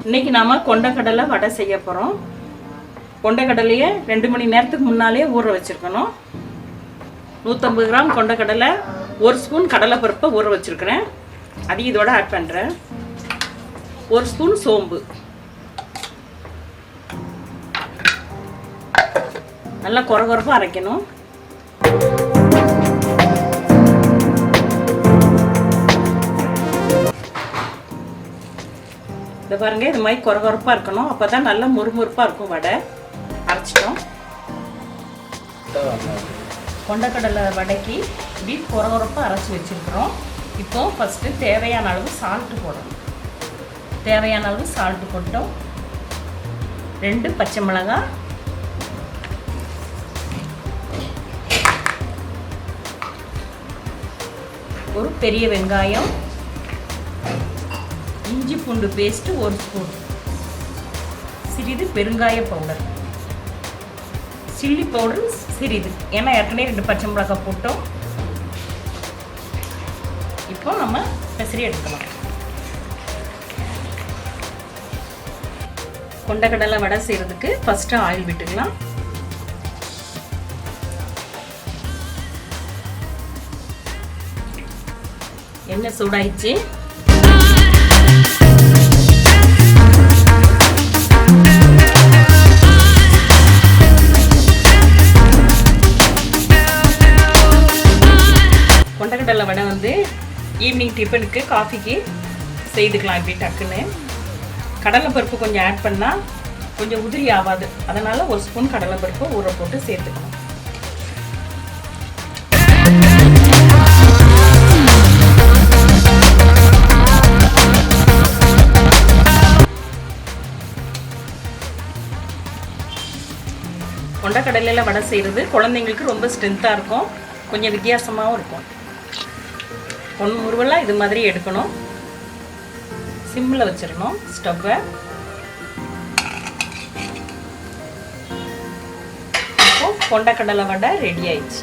இன்னைக்கு நாம கொண்டக்கடலை வடை செய்ய போறோம். கொண்டக்கடலையை 2 மணி நேரத்துக்கு முன்னாலே ஊற வச்சிருக்கணும். 150 கிராம் கொண்டக்கடலை, 1 ஸ்பூன் கடலைப்பருப்பை ஊற வச்சிருக்கிறேன். அதையும் இதோட ஆட் பண்றேன். 1 ஸ்பூன் சோம்பு, நல்லா கொரகொரப்பா அரைக்கணும். இத பாருங்க, இது மாதிரி கொரகொரப்பா இருக்கணும். அப்பதான் நல்லா முறுமுறுப்பா இருக்கும் வடை. அரைச்சிட்டோம். கொண்டக்கடலை வடைக்கு இப்படி கொரகொரப்பா அரைச்சி வச்சிருக்கிறோம். இப்போ ஃபர்ஸ்ட் தேவையான அளவு சால்ட் போடணும். தேவையான அளவு சால்ட் போட்டோம். 2 பச்சை மிளகாய், ஒரு பெரிய வெங்காயம், இஞ்சி பூண்டு பேஸ்ட் 1 ஸ்பூன், சிறிது பெருங்காய பவுடர், சில்லி பவுடர் சிறிது, ஏன்னா ஏற்கனவே 2 பச்சை மிளகாய் போட்டோம். இப்போ நம்ம பெசரி எடுக்கலாம். கொண்டக்கடலை வடை செய்யறதுக்கு ஃபர்ஸ்ட் ஆயில் விட்டுக்கலாம். எண்ணெய் சூடாயிடுச்சு. கொண்டக்கடலை வடை வந்து ஈவினிங் டிஃபனுக்கு காஃபிக்கு செய்துக்கலாம். இப்படி டக்குன்னு கடலைப்பருப்பு கொஞ்சம் ஆட் பண்ணால் கொஞ்சம் உதிரி ஆகாது. அதனால் 1 ஸ்பூன் கடலைப்பருப்பு ஊற போட்டு சேர்த்துக்கணும். கொண்டக்கடலையில் வடை செய்கிறது குழந்தைங்களுக்கு ரொம்ப ஸ்ட்ரென்த்தாக இருக்கும். கொஞ்சம் வித்தியாசமாகவும் இருக்கும். முருவலாக இது மாதிரி எடுக்கணும். சிம்மில் வச்சிடணும் ஸ்டவ்வை. இப்போ கொண்டக்கடலை வடை ரெடி ஆயிடுச்சு.